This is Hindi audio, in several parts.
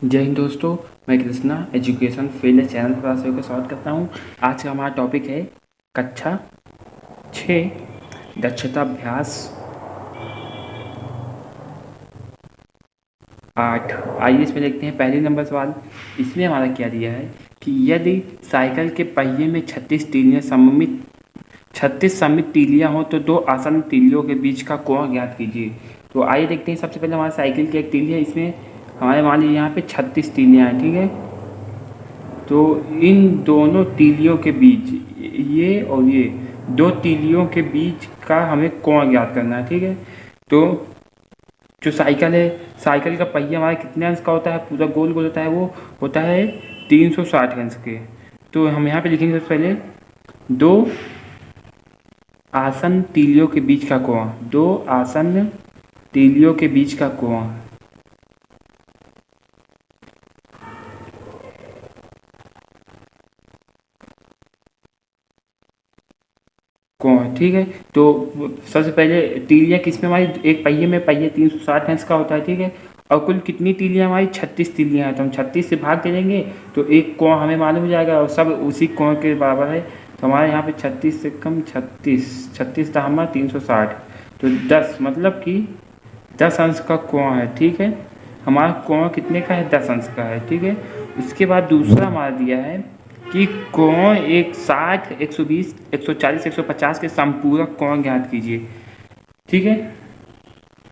जय हिंद दोस्तों, मैं कृष्णा एजुकेशन फील्ड चैनल पर आप सभी का स्वागत करता हूं। आज का हमारा टॉपिक है कक्षा 6 दक्षता अभ्यास 8। आइए इसमें देखते हैं पहले नंबर सवाल। इसमें हमारा क्या दिया है कि यदि साइकिल के पहिए में 36 सममित तीलियां हो तो दो आसन तीलियों के बीच का कोण ज्ञात कीजिए। तो आइए देखते हैं। सबसे पहले हमारे साइकिल की एक तीली है, इसमें हमारे मान लीजिए यहाँ पे 36 तीलियां हैं, ठीक है। तो इन दोनों तीलियों के बीच, ये और ये दो तीलियों के बीच का हमें कोण ज्ञात करना है, ठीक है। तो जो साइकिल है, साइकिल का पहिया हमारा कितने अंश का होता है, पूरा गोल गोल होता है, वो होता है 360 अंश के। तो हम यहाँ पे लिखेंगे सबसे पहले दो आसन तीलियों के बीच का कोण, दो आसन तीलियों के बीच का कोण। कोण, ठीक है। तो सबसे पहले तीलियां किस में हमारी, एक पहिए में पहिए 360 अंश का होता है, ठीक है। और कुल कितनी तीलियां हमारी, 36 तीलियां हैं। तो हम 36 से भाग दे देंगे तो एक कोण हमें मालूम हो जाएगा और सब उसी कोण के बराबर है। तो हमारे यहाँ पे 36 से कम 36 था हमारा 360, तो 10 मतलब कि 10 अंश का कोण है, ठीक है। हमारा कोण कितने का है, 10 अंश का है, ठीक है। उसके बाद दूसरा हमारा दिया है कि कोण 60, 120, 140, 150 के संपूरक कोण ज्ञात कीजिए, ठीक है।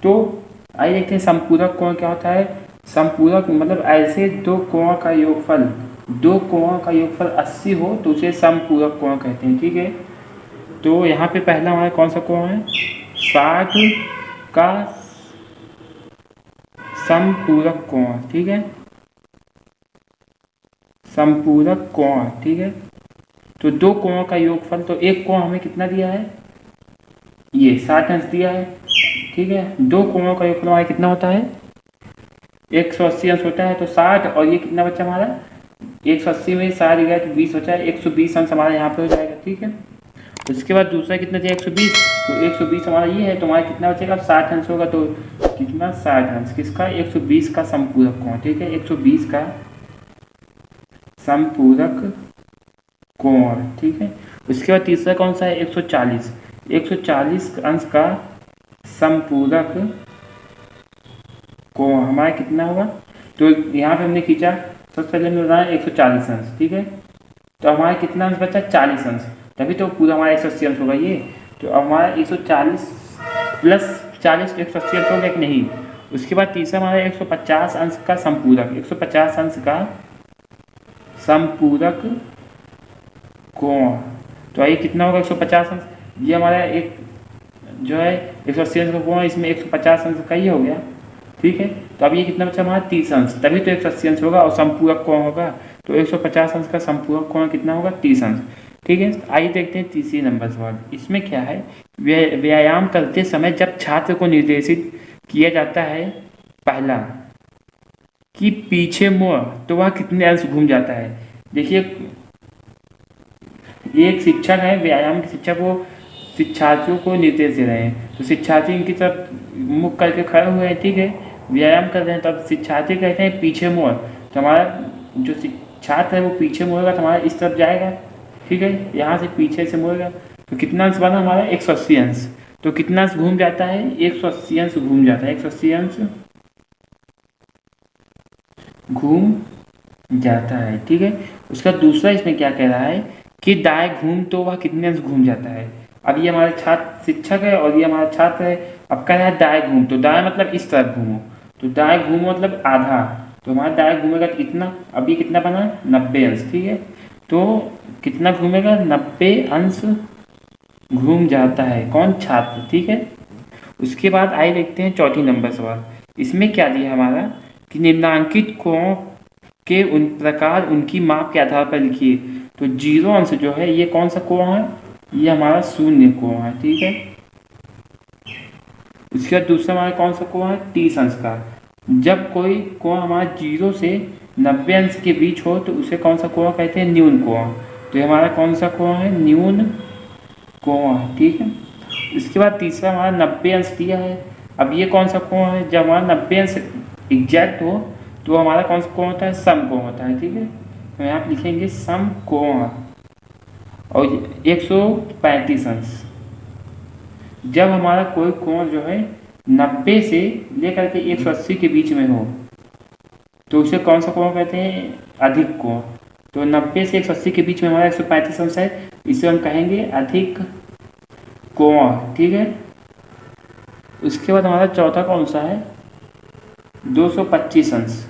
तो आइए देखते हैं संपूरक कोण क्या होता है। संपूरक मतलब ऐसे दो कोण का योगफल, 80 हो तो उसे संपूरक कोण कहते हैं, ठीक है। तो यहाँ पे पहला हमारा कौन सा कोण है, 60 का संपूरक कोण, ठीक है, संपूरक कोण, ठीक है। तो दो कोणों का योगफल, तो एक कोण हमें कितना दिया है, ये 60 अंश दिया है, ठीक है। दो कोणों का योगफल हमारा कितना होता है, 180 अंश होता है। तो 60 और ये कितना बचा हमारा, 180 में 60 गया तो 20 बचा है, 120 अंश हमारा यहाँ पे हो जाएगा, ठीक है। उसके बाद दूसरा कितना दिया, 120, तो 120 हमारा ये है, तो हमारा कितना बचेगा, 60 अंश होगा। तो कितना, 60 अंश किसका, 120 का संपूरक कोण, ठीक है, 120 का संपूरक कोण, ठीक है। उसके बाद तीसरा कौन सा है, 140 अंश का संपूरक कोण हमारा कितना होगा। तो यहाँ पे हमने खींचा, सबसे पहले हमने बनाया 140 अंश, ठीक है। तो हमारा कितना अंश बचा, 40 अंश, तभी तो पूरा हमारा 180 अंश होगा ये। तो अब हमारा 140 प्लस 40 तो 180 अंश हो गया कि नहीं। उसके बाद तीसरा हमारा 150 अंश का संपूरक, 150 अंश का संपूरक कोण। तो आइए कितना होगा, 150 अंश, ये हमारा एक जो है 180 अंश का कोण, इसमें 150 अंश का ही हो गया, ठीक है। तो अब ये कितना बचा हमारा, 30 अंश, तभी तो 180 अंश होगा और संपूरक कोण होगा। तो 150 अंश का संपूरक कोण कितना होगा, 30 अंश, ठीक है। आइए देखते हैं तीसरी नंबर सवाल। इसमें क्या है, व्यायाम करते समय जब छात्र को निर्देशित किया जाता है पहला कि पीछे मुड़, तो वह कितने अंश घूम जाता है। देखिए, ये एक शिक्षक है, व्यायाम के शिक्षक, वो शिक्षार्थियों को निर्देश दे रहे हैं। तो शिक्षार्थी इनकी तरफ मुख करके खड़े हुए हैं, ठीक है, व्यायाम कर रहे हैं। तब शिक्षार्थी कहते हैं पीछे मुड़, तो हमारा जो छात्र है वो पीछे मुड़ेगा तो हमारा इस तरफ जाएगा, ठीक है, यहाँ से पीछे से मुड़ेगा। तो कितना अंश बना हमारा, 180 अंश। तो कितना अंश घूम जाता है, 180 अंश घूम जाता है, 180 अंश घूम जाता है, ठीक है। उसका दूसरा इसमें क्या कह रहा है कि दाएं घूम, तो वह कितने अंश घूम जाता है। अब ये हमारे छात्र शिक्षक है और ये हमारा छात्र है। अब कह रहा है दाएं घूम, तो दाएं मतलब इस तरफ घूमो, तो दाएं घूमो मतलब आधा, तो हमारा दाएं घूमेगा तो कितना, अब ये कितना बना, 90 अंश, ठीक है। तो कितना घूमेगा, 90 अंश घूम जाता है, कौन, छात्र, ठीक है। उसके बाद आइए देखते हैं चौथी नंबर सवाल। इसमें क्या दिया हमारा कि निम्नांकित कोण के उन प्रकार उनकी माप के आधार पर लिखिए। तो 0 अंश जो है ये कौन सा कोण है, ये हमारा शून्य कोण है, ठीक है। उसके बाद दूसरा हमारा कौन सा कोण है, 30 अंश का। जब कोई कोण हमारा 0 से 90 अंश के बीच हो तो उसे कौन सा कोण कहते हैं, न्यून कोण। तो ये हमारा कौन सा कोण है, न्यून कोण, ठीक है। इसके बाद तीसरा हमारा 90 अंश दिया है। अब ये कौन सा कोण है, जब हमारा 90 अंश एग्जैक्ट हो तो हमारा कौन सा कोण होता है, सम कोण होता है। ठीक है, तो यहाँ पे लिखेंगे सम कोण और 135 अंश। जब हमारा कोई कोण जो है 90 से लेकर के 180 के बीच में हो तो उसे कौन सा कोण कहते हैं, अधिक कोण। तो 90 से 180 के बीच में हमारा 135 अंश है, इसे हम कहेंगे अधिक कोण। ठीक है, उसके बाद हमारा चौथा कौन सा है, 225 अंश।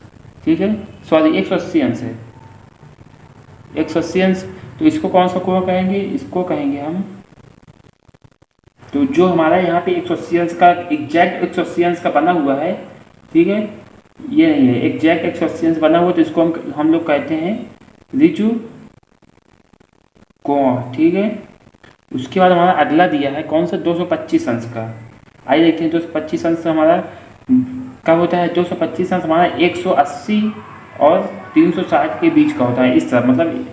ठीक है, सॉरी 180 अंश है, 180 अंश। तो इसको कौन सा कोण कहेंगे, इसको कहेंगे हम, तो जो हमारा यहाँ पे 180 अंश का एग्जैक्ट 180 अंश का बना हुआ है, ठीक है, ये नहीं है, एग्जैक्ट 180 अंश बना हुआ, तो इसको हम लोग कहते हैं ऋजु कोण। ठीक है, उसके बाद हमारा अगला दिया है कौन सा, 225 अंश का। आइए देखते हैं 225 अंश हमारा कब होता है। 225 अंश हमारा 180 और 360 के बीच का होता है, इस तरह, मतलब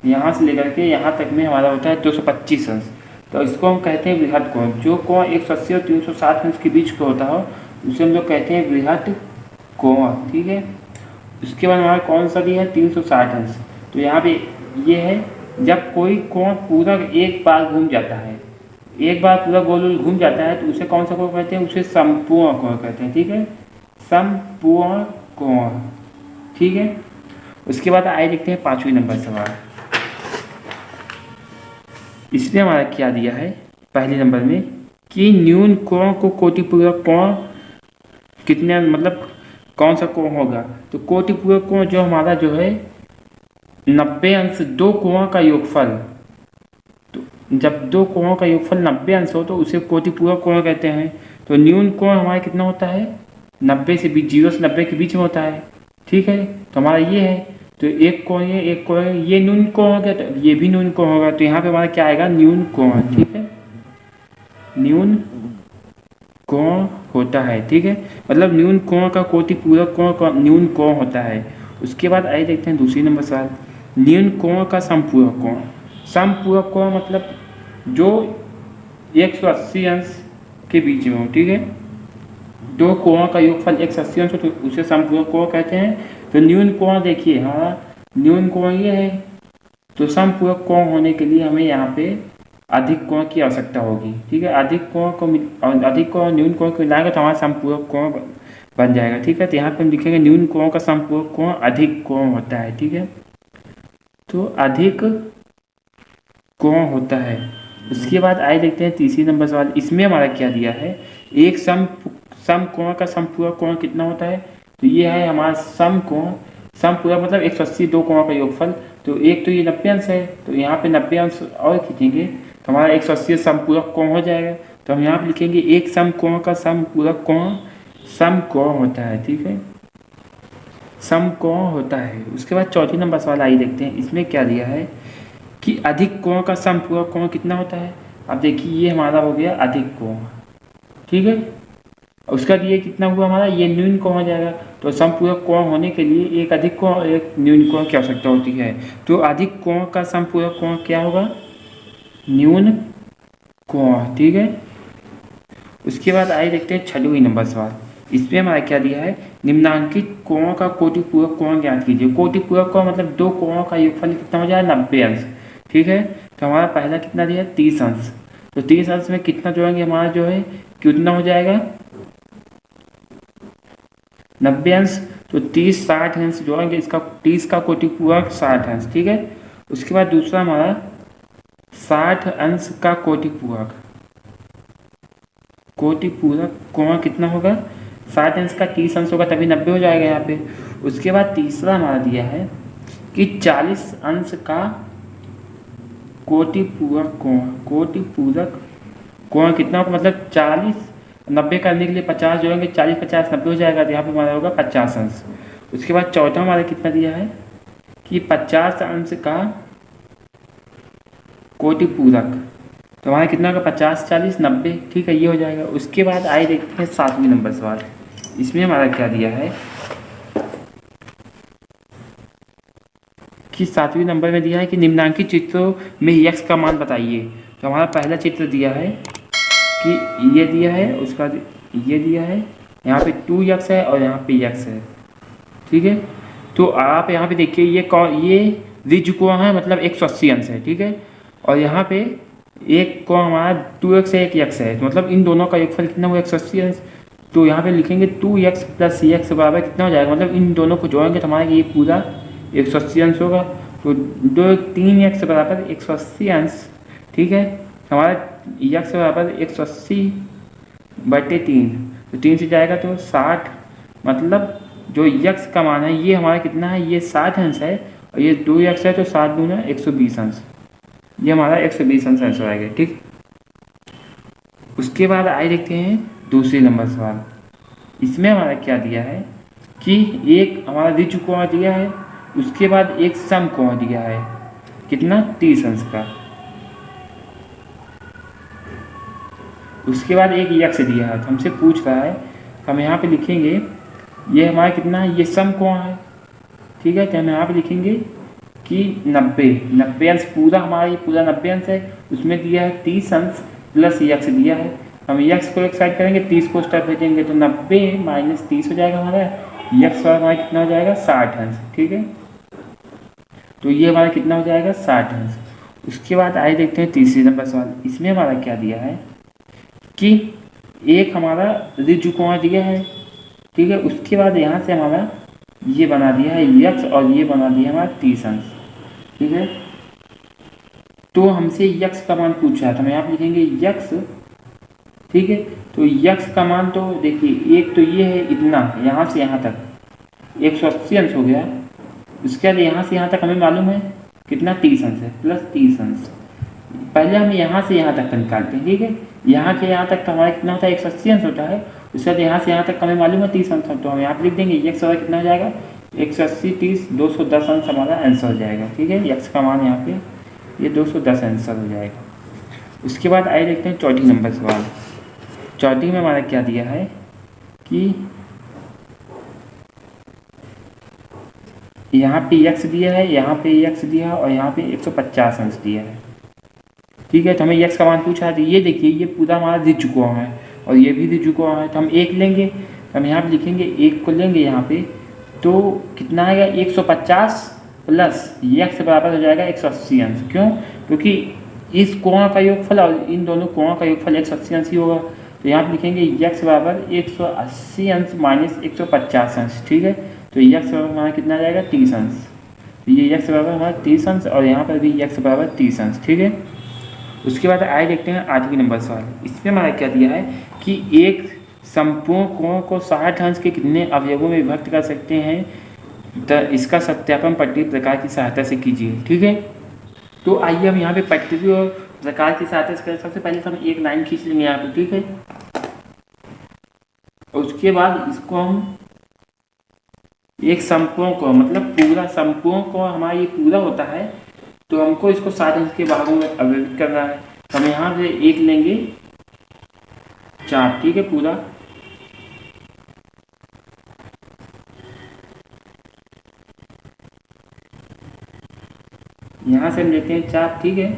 यहाँ से लेकर के यहाँ तक में हमारा होता है 225 अंश। तो इसको हम कहते हैं बृहद कोण। जो कोण 180 और 360 अंश के बीच का होता हो उसे हम लोग कहते हैं बृहद कोण। ठीक है, उसके बाद हमारा कौन सा दिया है, 360 अंश। तो यहाँ पे ये है, जब कोई कोण पूरा एक बार घूम जाता है, एक बार पूरा गोल घूम जाता है, तो उसे कौन सा कोण कहते हैं, उसे संपूर्ण कोण कहते हैं। ठीक है, संपूर्ण कोण। ठीक है, उसके बाद आइए देखते हैं 5वें नंबर सवाल। इसमें हमारा क्या दिया है, पहले नंबर में कि न्यून कोण को कोटिपूरक कोण कितने, मतलब कौन सा कोण होगा। तो कोटिपूरक कोण जो हमारा जो है 90 अंश, दो कोणों का योगफल। तो जब दो कोणों का योगफल 90 अंश हो तो उसे कोटिपूरक कोण कहते हैं। तो न्यून कोण हमारा कितना होता है, 90 से 0 से 90 के बीच में होता है। ठीक है, तो हमारा ये है, तो एक कोण ये, एक कोण ये न्यून कोण हो गया, तो ये भी न्यून कोण होगा। तो यहाँ पे हमारा क्या आएगा, न्यून कोण। ठीक है, न्यून कोण होता है। ठीक है, मतलब न्यून कोण का कोटिपूरक कोण का न्यून कोण होता है। उसके बाद आइए देखते हैं दूसरी नंबर सवाल, न्यून कोण का समपूरक कोण। समपूरक कोण मतलब जो 180 अंश के बीच में हो। ठीक है, दो कोणों का योगफल 180 अंश हो तो उसे समपूरक कोण कहते हैं। तो न्यून कोण देखिए, हमारा न्यून कोण ये है, तो समपूरक कोण होने के लिए हमें यहाँ पे अधिक कोण की आवश्यकता होगी। ठीक है, अधिक कोण न्यून कोण को मिलाएगा तो हमारा समपूरक कोण बन जाएगा। ठीक है, तो यहाँ पे हम लिखेंगे न्यून कोण का समपूरक कोण अधिक कोण होता है। ठीक है, तो अधिक कोण होता है। उसके बाद आइए देखते हैं तीसरी नंबर सवाल। इसमें हमारा क्या दिया है, एक सम कोण का समपूरक कोण कितना होता है। तो ये है हमारा सम कोण, समपूरक मतलब 180 दो कोणों का योगफल। तो एक तो ये 90 अंश है, तो यहाँ पे 90 अंश और खींचेंगे तो हमारा 180 समपूरक कोण हो जाएगा। तो हम यहाँ पे लिखेंगे एक सम कोण का समपूरक कोण सम कोण होता है। ठीक है, सम कोण होता है। उसके बाद चौथी नंबर सवाल आइए देखते हैं। इसमें क्या दिया है कि अधिक कोण का समपूरक कोण कितना होता है। अब देखिए ये हमारा हो गया अधिक कोण। ठीक है, उसका दिए कितना हुआ हमारा, ये न्यून कोण हो जाएगा। तो समपूरक कोण होने के लिए एक अधिक कोण एक न्यून कोण की आवश्यकता होती है। तो अधिक कोण का समपूरक कोण क्या होगा, न्यून कोण। ठीक है, उसके बाद आइए देखते हैं 6वें नंबर सवाल। इसमें हमारा क्या दिया है, निम्नांकित कोणों का कोटिपूरक कोण ज्ञात कीजिए। कोटिपूरक कोण मतलब दो कोणों का योगफल कितना हो जाएगा, 90 अंश। ठीक है, तो हमारा पहला कितना दिया है, 30 अंश। तो 30 अंश में कितना जोड़ेंगे, हमारा जो है कितना हो जाएगा, 90 अंश। तो 30 60 अंश जोड़ेंगे, इसका 30 का कोटिपूरक 60 अंश। ठीक है, उसके बाद दूसरा हमारा 60 अंश का कोटिपूरक कोण कितना होगा, 60 अंश का 30 अंश होगा तभी 90 हो जाएगा यहाँ पे। उसके बाद तीसरा हमारा दिया है कि 40 अंश का कोटिपूरक कोण कितना होगा, मतलब 40 90 करने के लिए 50 जोड़ेंगे, 40 50 90 हो जाएगा। तो यहाँ पे हमारा होगा 50 अंश। उसके बाद चौथा हमारा कितना दिया है कि 50 अंश का कोटिपूरक, तो हमारा कितना होगा 50 40 90। ठीक है, ये हो जाएगा। उसके बाद आइए देखते हैं 7वें नंबर सवाल। इसमें हमारा क्या दिया है कि 7वें नंबर में दिया है कि निम्नांकित चित्रों में यक्ष का मान बताइए। तो हमारा पहला चित्र दिया है कि ये दिया है, उसका ये दिया है, यहाँ पे 2 यक्ष है और यहाँ पे यक्ष है। ठीक है। तो आप यहाँ पे देखिए ये रिज कोण है, मतलब 180 अंश है, ठीक है। और यहाँ पे एक कोण हमारा 2x है, एक x है, मतलब इन दोनों का योगफल कितना हुआ 180 अंश। तो यहाँ पे लिखेंगे 2x प्लस x बराबर कितना हो जाएगा, मतलब इन दोनों को जोड़ेंगे तो हमारा ये पूरा 180 अंश होगा। तो 3x बराबर 180 अंश, ठीक है। हमारा x बराबर 180/3, तो 3 से जाएगा तो 60, मतलब जो x का मान है ये हमारा कितना है, ये 60 अंश है, और ये 2x है तो 7 दूना 120 अंश, ये हमारा 120 अंश आंसर आएगा, ठीक। उसके बाद आए देखते हैं दूसरे नंबर सवाल। इसमें हमारा क्या दिया है कि एक हमारा रिज कोण दिया है, उसके बाद एक सम कोण दिया है, कितना 30 अंश का। उसके बाद एक यक्ष दिया है, तो हमसे पूछ रहा है, हम यहाँ पे लिखेंगे ये हमारा कितना है, ये सम कोण है, ठीक है। तो हम यहाँ पे लिखेंगे कि 90 अंश, पूरा हमारा ये पूरा 90 अंश है, उसमें दिया है 30 अंश प्लस यक्ष दिया है। हम यक्ष को एक साइड करेंगे, 30 को स्टेप भेजेंगे, तो 90 माइनस 30 हो जाएगा हमारा, यक्ष हमारा कितना हो जाएगा 60 अंश, ठीक है। तो ये हमारा कितना हो जाएगा 60 अंश। उसके बाद आइए देखते हैं तीसरे नंबर सवाल। इसमें हमारा क्या दिया है कि एक हमारा रिज कोण दिया है, ठीक है। उसके बाद यहाँ से हमारा ये बना दिया है यक्ष, और ये बना दिया हमारा 30 अंश, ठीक है। तो हमसे यक्ष का मान पूछा है, तो हम यहाँ पे लिखेंगे यक्ष, ठीक है। तो यक्ष का मान तो देखिए, एक तो ये है इतना, यहाँ से यहाँ तक 180 अंश हो गया। उसके बाद यहाँ से यहाँ तक हमें मालूम है कितना 30 अंश है, प्लस 30 अंश। पहले हम यहाँ से यहाँ तक निकालते हैं, ठीक है। यहाँ के यहाँ तक तो हमारा कितना होता है 180 अंश होता है। उसके बाद यहाँ से यहाँ तक हमें मालूम है 30 अंश, तो हम यहाँ पे लिख देंगे यक्ष हमारा कितना हो जाएगा 180 30 210 अंश हमारा आंसर हो जाएगा, ठीक है। यक्ष का मान यहाँ पे ये 210 आंसर हो जाएगा। उसके बाद आइए देखते हैं चौथी नंबर सवाल। चौथी में हमारा क्या दिया है कि यहाँ पे यक्ष दिया है, यहाँ पे यक्ष दिया है, और यहाँ पे 150 अंश दिया है, ठीक है। तो हमें यक्ष का मान पूछा है, तो ये देखिए ये पूरा हमारा रिज कोण है, और ये भी रिज कोण है। तो हम एक लेंगे, तो हम यहाँ पे लिखेंगे एक को लेंगे यहाँ पे, तो कितना आएगा 150 प्लस यक्ष बराबर हो जाएगा 180 अंश। क्यों? क्योंकि इस कोण का योगफल और इन दोनों कोण का योगफल 180 अंश ही होगा। तो यहाँ पे लिखेंगे यक्ष बराबर 180 अंश माइनस 150 अंश, ठीक है। तो यक्ष बराबर हमारा कितना आ जाएगा 30 अंश। तो ये यक्ष बराबर हमारा 30 अंश, और यहाँ पर भी यक्ष बराबर 30 अंश, ठीक है। उसके बाद आए देखते हैं 8वीं नंबर सवाल। इसमें हमारा क्या दिया है कि एक संपूर्ण कोण को 60 अंश के कितने अवयवों में विभक्त कर सकते हैं, तो इसका सत्यापन पट्टी प्रकार की सहायता से कीजिए, ठीक है। तो आइए हम यहाँ पे पट्टी और प्रकार की सहायता से करें। सबसे पहले तो हम एक लाइन खींच लेंगे यहाँ पे, ठीक है। उसके बाद इसको हम एक संपूर्ण को, मतलब पूरा संपूर्ण को हमारा ये पूरा होता है, तो हमको इसको 60 अंश के भागों में अवयवित करना है। हम यहाँ से एक लेंगे 4, ठीक है, पूरा। यहाँ से हम लेते हैं 4, ठीक है।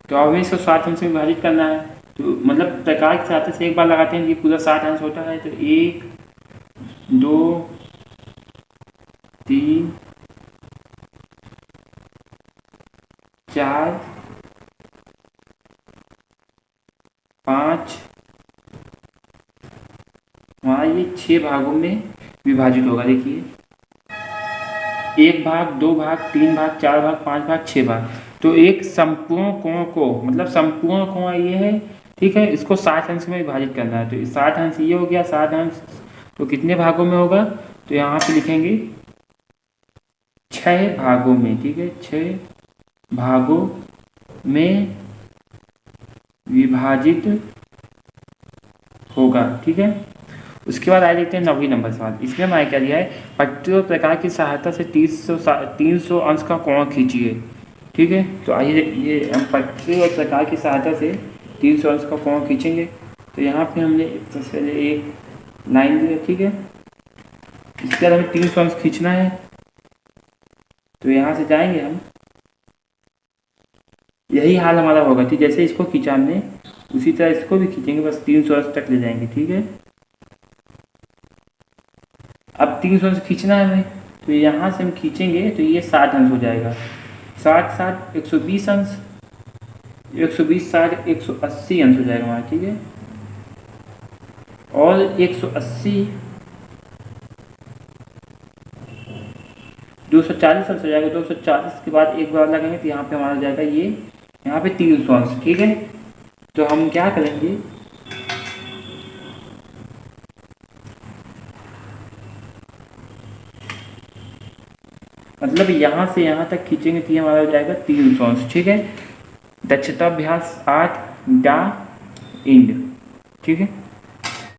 तो अब हमें इसको 60 अंश में विभाजित करना है, तो मतलब प्रकार की सहायता से एक बार लगाते हैं, ये पूरा 60 अंश होता है। तो 1 2 3 4 5, हमारा ये 6 भागों में विभाजित होगा। देखिए 1 भाग 2 भाग 3 भाग 4 भाग 5 भाग 6 भाग। तो एक संपूर्ण कोण को, मतलब संपूर्ण कोण ये है, ठीक है, इसको 60 अंश में विभाजित करना है। तो 60 अंश ये हो गया, 60 अंश तो कितने भागों में होगा, तो यहाँ पे लिखेंगे 6 भागों में, ठीक है, 6 भागों में विभाजित होगा, ठीक है। उसके बाद आए देखते हैं 9वीं नंबर सवाल। इसमें हमारे क्या दिया है, पट्टी और प्रकार की सहायता से 300 अंश का कोण खींचिए, ठीक है। तो आइए ये हम पट्टी और प्रकार की सहायता से 300 अंश का कोण खींचेंगे। तो यहाँ पे हमने सबसे पहले एक लाइन दी है, ठीक है। इसके बाद हमें 300 अंश खींचना है, तो यहाँ से जाएंगे हम यही हाल हमारा होगा। ठीक, जैसे इसको खींचा हमने उसी तरह इसको भी खींचेंगे, बस 380 तक ले जाएंगे। ठीक है, अब 300 से खींचना है हमें, तो यहाँ से हम खींचेंगे तो ये 60 अंश हो जाएगा। 60 60 120 अंश, 120 60 180 अंश हो जाएगा हमारा। ठीक है, और 180 240 अंश हो जाएगा। 240 के बाद एक बार लगेंगे तो यहाँ पे हमारा हो जाएगा ये, यहाँ पे 300 अंश। ठीक है, तो हम क्या करेंगे, मतलब यहाँ से यहाँ तक खींचेंगे तो ये हमारा हो जाएगा 300 अंश। ठीक है, दक्षता अभ्यास 8 डा इंड। ठीक है।